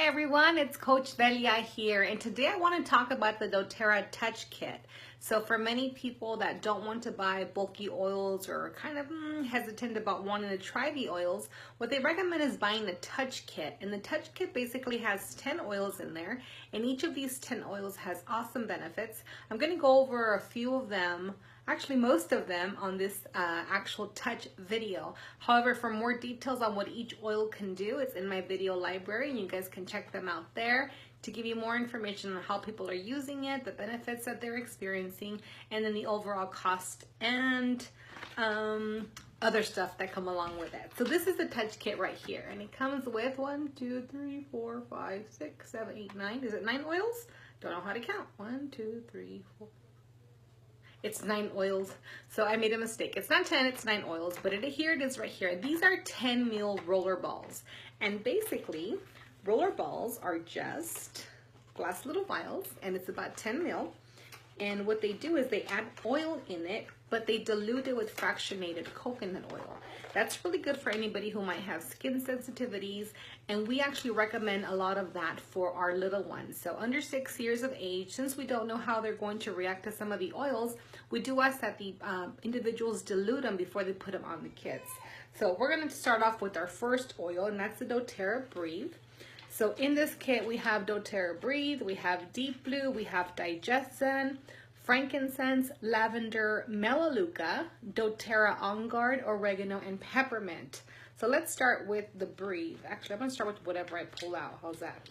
Hi everyone, it's Coach Velia here, and today I want to talk about the doTERRA Touch Kit. So for many people that don't want to buy bulky oils or kind of hesitant about wanting to try the oils, what they recommend is buying the Touch Kit. And the Touch Kit basically has 10 oils in there, and each of these 10 oils has awesome benefits. I'm going to go over a few of them, actually most of them, on this actual touch video. However, for more details on what each oil can do, it's in my video library and you guys can check them out there to give you more information on how people are using it, the benefits that they're experiencing, and then the overall cost and other stuff that come along with it. So this is the touch kit right here, and it comes with 1, 2, 3, 4, 5, 6, 7, 8, 9. Is it 9 oils? Don't know how to count. 1, 2, 3, 4. It's 9 oils, so I made a mistake. It's not 10, it's 9 oils, but here it is right here. These are 10 ml roller balls, and basically, roller balls are just glass little vials, and it's about 10 ml. And what they do is they add oil in it, but they dilute it with fractionated coconut oil. That's really good for anybody who might have skin sensitivities, and we actually recommend a lot of that for our little ones. So under 6 years of age, since we don't know how they're going to react to some of the oils, we do ask that the individuals dilute them before they put them on the kids. So we're going to start off with our first oil, and that's the doTERRA Breathe. So in this kit, we have doTERRA Breathe, we have Deep Blue, we have Digestion, frankincense, lavender, Melaleuca, doTERRA OnGuard, oregano, and peppermint. So let's start with the Breathe. Actually, I'm going to start with whatever I pull out. How's that?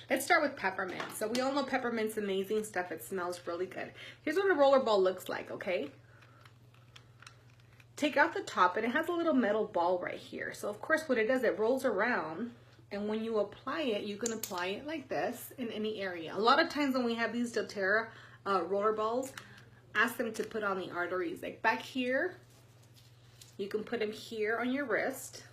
Let's start with peppermint. So we all know peppermint's amazing stuff. It smells really good. Here's what a roller ball looks like, okay? Take out the top, and it has a little metal ball right here. So of course, what it does, it rolls around. And when you apply it, you can apply it like this in any area. A lot of times when we have these doTERRA roller balls, ask them to put on the arteries. Like back here, you can put them here on your wrist.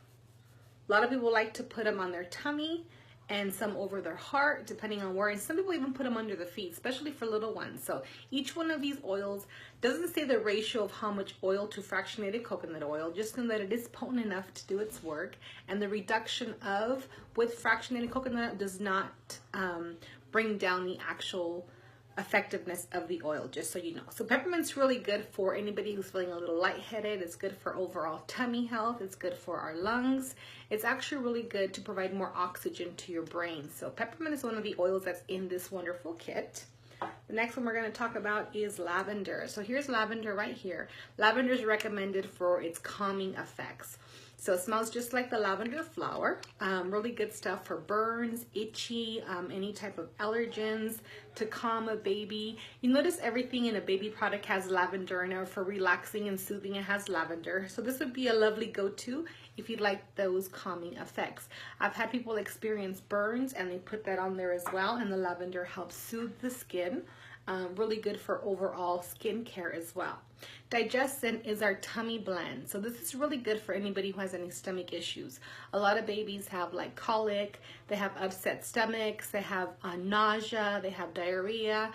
A lot of people like to put them on their tummy and some over their heart, depending on where. And some people even put them under the feet, especially for little ones. So each one of these oils doesn't say the ratio of how much oil to fractionated coconut oil, just know that it is potent enough to do its work. And the reduction of with fractionated coconut does not bring down the actual effectiveness of the oil, just so you know. So peppermint's really good for anybody who's feeling a little lightheaded. It's good for overall tummy health. It's good for our lungs. It's actually really good to provide more oxygen to your brain. So peppermint is one of the oils that's in this wonderful kit. The next one we're going to talk about is lavender. So here's lavender right here. Lavender is recommended for its calming effects. So it smells just like the lavender flower. Really good stuff for burns, itchy, any type of allergens, to calm a baby. You notice everything in a baby product has lavender in it. For relaxing and soothing, it has lavender. So this would be a lovely go-to if you'd like those calming effects. I've had people experience burns and they put that on there as well, and the lavender helps soothe the skin. Really good for overall skin care as well. Digestion is our tummy blend. So this is really good for anybody who has any stomach issues. A lot of babies have like colic, they have upset stomachs, they have nausea, they have diarrhea.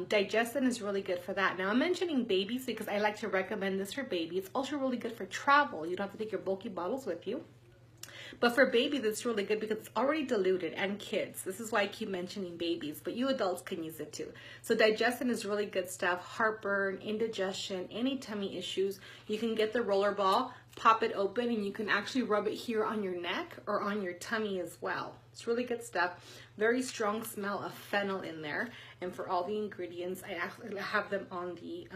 Digestion is really good for that. Now I'm mentioning babies because I like to recommend this for babies. It's also really good for travel. You don't have to take your bulky bottles with you. But for babies, it's really good because it's already diluted, and kids. This is why I keep mentioning babies, but you adults can use it too. So digestion is really good stuff. Heartburn, indigestion, any tummy issues. You can get the roller ball, pop it open, and you can actually rub it here on your neck or on your tummy as well. It's really good stuff. Very strong smell of fennel in there. And for all the ingredients, I actually have them on the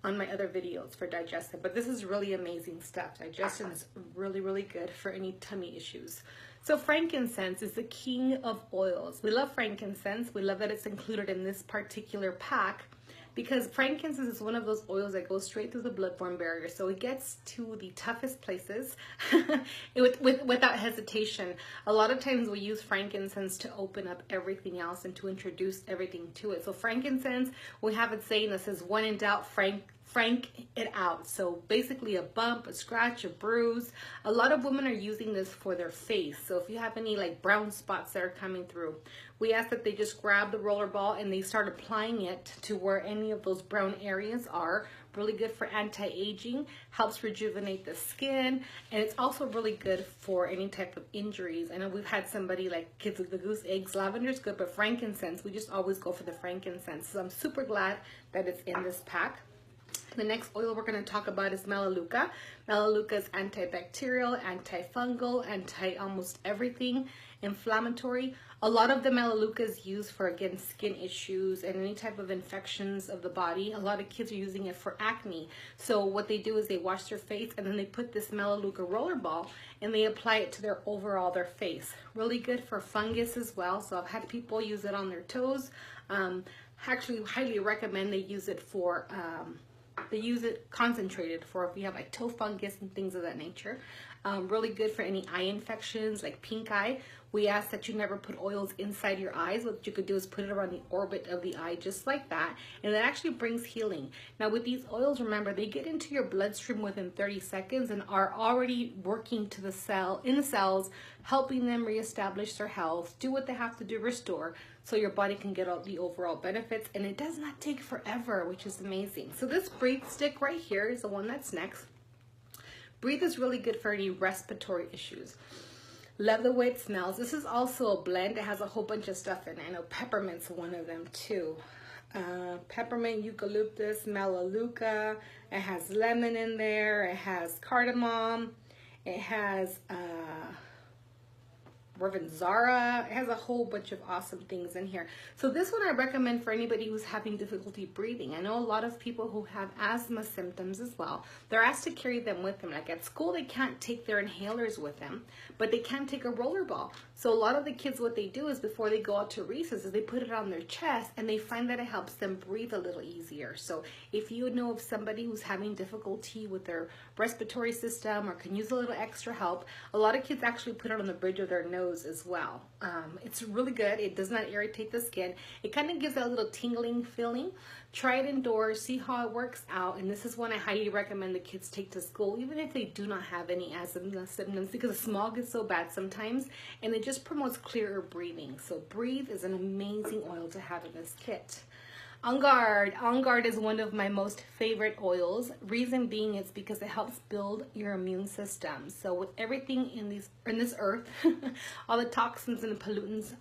on my other videos for digestion, but this is really amazing stuff. Digestion is really, really good for any tummy issues. So frankincense is the king of oils. We love frankincense. We love that it's included in this particular pack because frankincense is one of those oils that goes straight through the blood-borne barrier. So it gets to the toughest places without hesitation. A lot of times we use frankincense to open up everything else and to introduce everything to it. So frankincense, we have it saying that says, when in doubt, frank it out. So basically a bump, a scratch, a bruise. A lot of women are using this for their face. So if you have any like brown spots that are coming through, we ask that they just grab the roller ball and they start applying it to where any of those brown areas are. really good for anti-aging, helps rejuvenate the skin, and it's also really good for any type of injuries. I know we've had somebody like kids with the goose eggs. Lavender's good, but frankincense, we just always go for the frankincense. So I'm super glad that it's in this pack. The next oil we're going to talk about is Melaleuca. Melaleuca is antibacterial, antifungal, anti-almost everything, inflammatory. A lot of the Melaleuca is used for, again, skin issues and any type of infections of the body. A lot of kids are using it for acne. So what they do is they wash their face and then they put this Melaleuca rollerball and they apply it to their face. Really good for fungus as well. So I've had people use it on their toes. Actually, highly recommend they use it for they use it concentrated for if you have like toe fungus and things of that nature. Really good for any eye infections like pink eye. We ask that you never put oils inside your eyes. What you could do is put it around the orbit of the eye just like that, and it actually brings healing. Now with these oils, remember, they get into your bloodstream within 30 seconds and are already working to the cells, helping them reestablish their health, do what they have to do, restore, so your body can get all the overall benefits, and it does not take forever, which is amazing. So this Breathe stick right here is the one that's next. Breathe is really good for any respiratory issues. Love the way it smells. This is also a blend. It has a whole bunch of stuff in it. I know peppermint's one of them too. Peppermint, eucalyptus, melaleuca. It has lemon in there. It has cardamom. It has Ravanzara. It has a whole bunch of awesome things in here. So this one I recommend for anybody who's having difficulty breathing. I know a lot of people who have asthma symptoms as well. They're asked to carry them with them. Like at school, they can't take their inhalers with them, but they can take a rollerball. So a lot of the kids, what they do is before they go out to recess is they put it on their chest and they find that it helps them breathe a little easier. So if you know of somebody who's having difficulty with their respiratory system or can use a little extra help, a lot of kids actually put it on the bridge of their nose as well. It's really good. It does not irritate the skin. It kind of gives that little tingling feeling. Try it indoors, see how it works out, and this is one I highly recommend the kids take to school, even if they do not have any asthma symptoms, because the smog is so bad sometimes, and it just promotes clearer breathing. So Breathe is an amazing oil to have in this kit. OnGuard. OnGuard is one of my most favorite oils. Reason being it's because it helps build your immune system. So with everything in this earth, all the toxins and the pollutants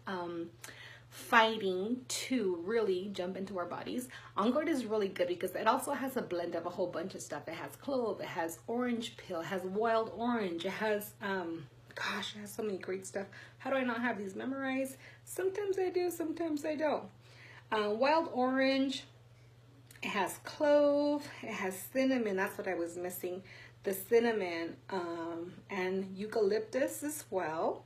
fighting to really jump into our bodies, OnGuard is really good because it also has a blend of a whole bunch of stuff. It has clove, it has orange peel, it has wild orange, it has gosh, it has so many great stuff. How do I not have these memorized? Sometimes I do, sometimes I don't. Wild orange, it has clove, it has cinnamon, that's what I was missing, the cinnamon, and eucalyptus as well,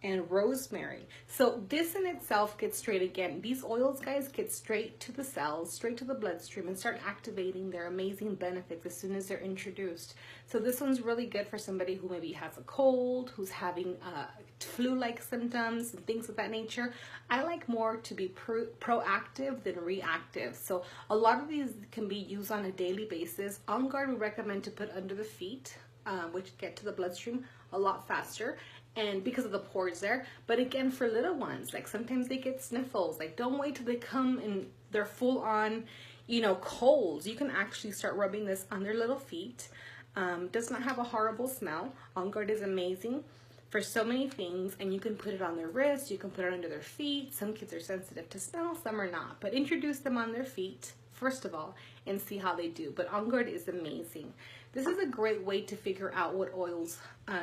and rosemary. So this in itself gets straight, again, these oils, guys, get straight to the cells, straight to the bloodstream, and start activating their amazing benefits as soon as they're introduced. So this one's really good for somebody who maybe has a cold, who's having flu-like symptoms and things of that nature. I like more to be proactive than reactive. So a lot of these can be used on a daily basis. OnGuard we recommend to put under the feet, which get to the bloodstream a lot faster, and because of the pores there. But again, for little ones, like sometimes they get sniffles, like don't wait till they come and they're full on, you know, colds. You can actually start rubbing this on their little feet. Does not have a horrible smell. OnGuard is amazing for so many things, and you can put it on their wrists, you can put it under their feet. Some kids are sensitive to smell, some are not, but introduce them on their feet first of all and see how they do. But OnGuard is amazing. This is a great way to figure out what oils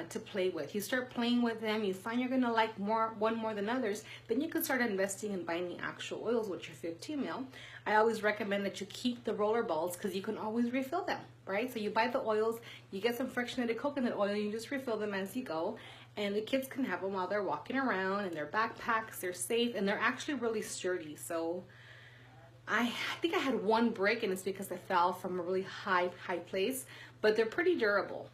to play with. You start playing with them, you find you're gonna like one more than others, then you can start investing in buying the actual oils, which are 15 ml. I always recommend that you keep the rollerballs because you can always refill them, right? So you buy the oils, you get some fractionated coconut oil, you just refill them as you go, and the kids can have them while they're walking around in their backpacks. They're safe, and they're actually really sturdy. So I think I had one break, and it's because I fell from a really high place, but they're pretty durable.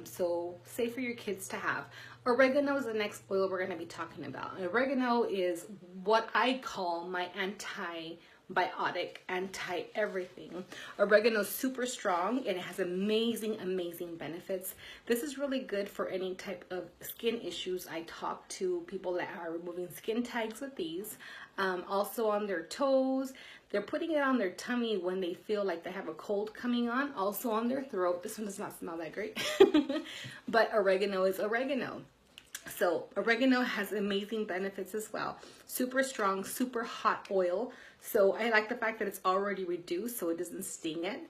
So safe for your kids to have. Oregano is the next oil we're going to be talking about. And oregano is what I call my antibiotic, anti-everything. Oregano is super strong and it has amazing benefits. This is really good for any type of skin issues. I talk to people that are removing skin tags with these. Also on their toes. they're putting it on their tummy when they feel like they have a cold coming on, also on their throat. This one does not smell that great, but oregano is oregano. So oregano has amazing benefits as well. Super strong, super hot oil. So I like the fact that it's already reduced so it doesn't sting it.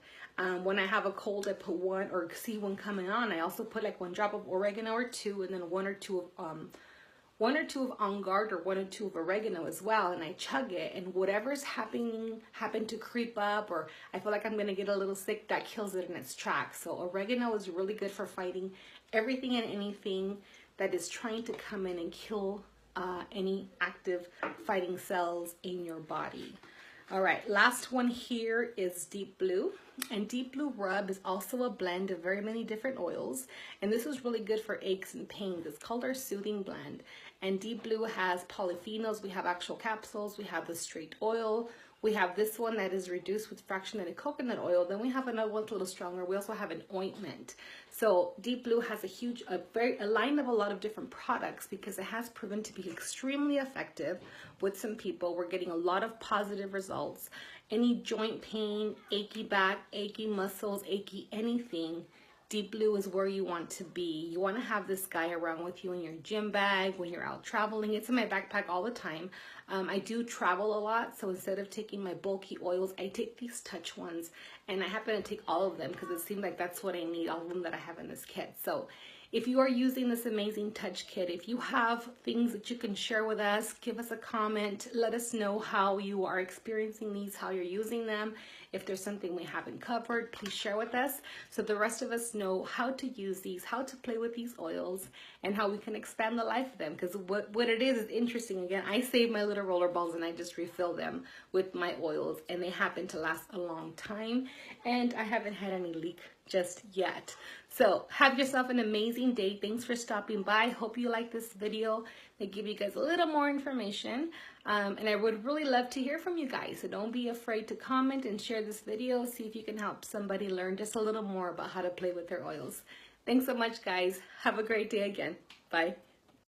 When I have a cold, I put one, or see one coming on, I also put like 1 drop of oregano or 2, and then 1 or 2 of OnGuard, or 1 or 2 of oregano as well, and I chug it, and whatever's happened to creep up, or I feel like I'm gonna get a little sick, that kills it in its tracks. So oregano is really good for fighting everything and anything that is trying to come in and kill any active fighting cells in your body. All right, last one here is Deep Blue. And Deep Blue Rub is also a blend of very many different oils. And this is really good for aches and pains. It's called our Soothing Blend. And Deep Blue has polyphenols. We have actual capsules. We have the straight oil. We have this one that is reduced with fractionated coconut oil. Then we have another one that's a little stronger. We also have an ointment. So Deep Blue has a line of a lot of different products because it has proven to be extremely effective with some people. We're getting a lot of positive results. Any joint pain, achy back, achy muscles, achy anything, Deep Blue is where you want to be. You want to have this guy around with you in your gym bag when you're out traveling. It's in my backpack all the time. I do travel a lot, so instead of taking my bulky oils, I take these touch ones, and I happen to take all of them because it seems like that's what I need, all of them that I have in this kit. So if you are using this amazing touch kit, if you have things that you can share with us, give us a comment, let us know how you are experiencing these, how you're using them. If there's something we haven't covered, please share with us so the rest of us know how to use these, how to play with these oils, and how we can expand the life of them. Because what it is interesting. Again, I save my little roller balls and I just refill them with my oils, and they happen to last a long time, and I haven't had any leak just yet. So have yourself an amazing day. Thanks for stopping by. Hope you like this video. They give you guys a little more information, and I would really love to hear from you guys. So don't be afraid to comment and share this video. See if you can help somebody learn just a little more about how to play with their oils. Thanks so much, guys. Have a great day again. Bye.